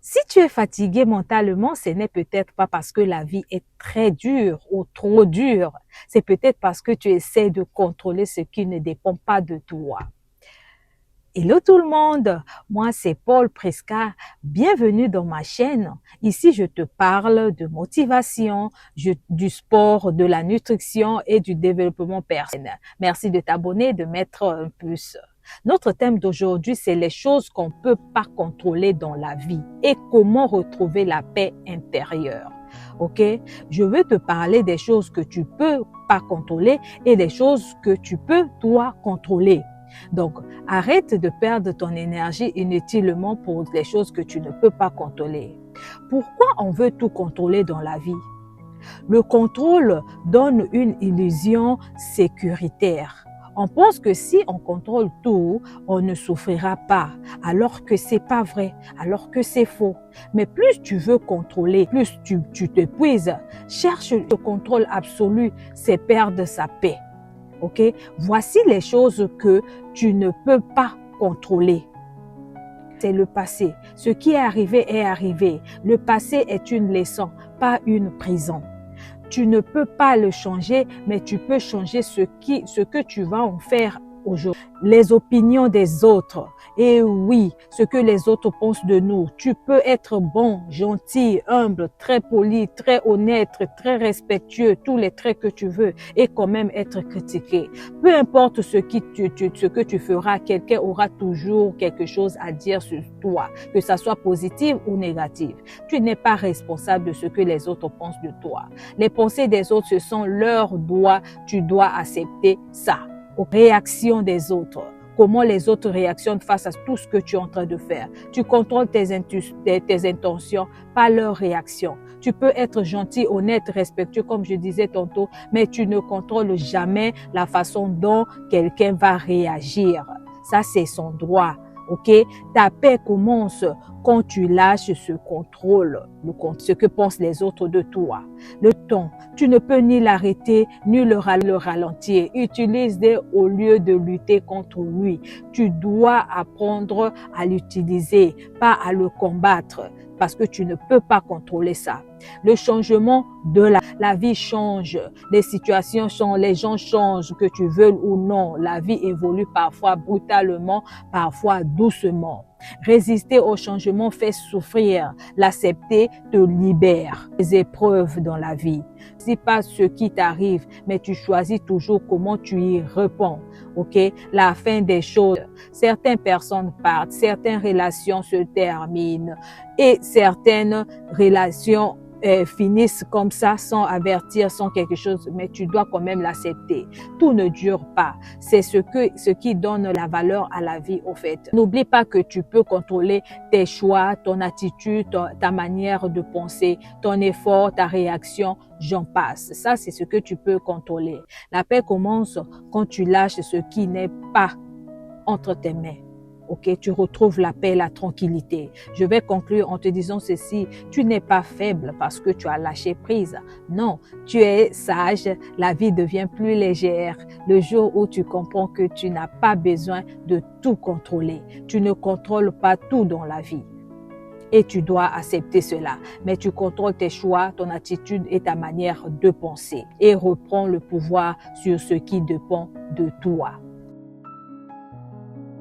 Si tu es fatigué mentalement, ce n'est peut-être pas parce que la vie est très dure ou trop dure. C'est peut-être parce que tu essaies de contrôler ce qui ne dépend pas de toi. Hello tout le monde, moi c'est Paul Presca, bienvenue dans ma chaîne. Ici je te parle de motivation, du sport, de la nutrition et du développement personnel. Merci de t'abonner, de mettre un pouce. Notre thème d'aujourd'hui, c'est les choses qu'on ne peut pas contrôler dans la vie et comment retrouver la paix intérieure. Ok? Je veux te parler des choses que tu peux pas contrôler et des choses que tu peux toi contrôler. Donc, arrête de perdre ton énergie inutilement pour les choses que tu ne peux pas contrôler. Pourquoi on veut tout contrôler dans la vie? Le contrôle donne une illusion sécuritaire. On pense que si on contrôle tout, on ne souffrira pas, alors que c'est pas vrai, alors que c'est faux. Mais plus tu veux contrôler, plus tu t'épuises. Cherche le contrôle absolu, c'est perdre sa paix. Ok? Voici les choses que tu ne peux pas contrôler. C'est le passé. Ce qui est arrivé. Le passé est une leçon, pas une prison. Tu ne peux pas le changer, mais tu peux changer ce que tu vas en faire aujourd'hui. Les opinions des autres. Et oui, ce que les autres pensent de nous. Tu peux être bon, gentil, humble, très poli, très honnête, très respectueux, tous les traits que tu veux et quand même être critiqué. Peu importe ce que tu feras, quelqu'un aura toujours quelque chose à dire sur toi, que ça soit positif ou négatif. Tu n'es pas responsable de ce que les autres pensent de toi. Les pensées des autres, ce sont leurs droits, tu dois accepter ça. Aux réactions des autres. Comment les autres réactionnent face à tout ce que tu es en train de faire. Tu contrôles tes intentions, pas leurs réactions. Tu peux être gentil, honnête, respectueux, comme je disais tantôt, mais tu ne contrôles jamais la façon dont quelqu'un va réagir. Ça, c'est son droit. Ok? Ta paix commence quand tu lâches ce contrôle, ce que pensent les autres de toi. Le temps, tu ne peux ni l'arrêter, ni le ralentir. Utilise-le au lieu de lutter contre lui. Tu dois apprendre à l'utiliser, pas à le combattre, parce que tu ne peux pas contrôler ça. Le changement de la vie change, les situations changent, les gens changent, que tu veuilles ou non. La vie évolue parfois brutalement, parfois doucement. Résister au changement fait souffrir. L'accepter te libère. Les épreuves dans la vie. C'est pas ce qui t'arrive, mais tu choisis toujours comment tu y réponds. Ok? La fin des choses. Certaines personnes partent, certaines relations se terminent et certaines relations finissent comme ça, sans avertir, sans quelque chose, mais tu dois quand même l'accepter. Tout ne dure pas. C'est ce qui donne la valeur à la vie, au fait. N'oublie pas que tu peux contrôler tes choix, ton attitude, ta manière de penser, ton effort, ta réaction, j'en passe. Ça, c'est ce que tu peux contrôler. La paix commence quand tu lâches ce qui n'est pas entre tes mains. Ok, tu retrouves la paix, la tranquillité. Je vais conclure en te disant ceci. Tu n'es pas faible parce que tu as lâché prise. Non, tu es sage. La vie devient plus légère. Le jour où tu comprends que tu n'as pas besoin de tout contrôler. Tu ne contrôles pas tout dans la vie. Et tu dois accepter cela. Mais tu contrôles tes choix, ton attitude et ta manière de penser. Et reprends le pouvoir sur ce qui dépend de toi.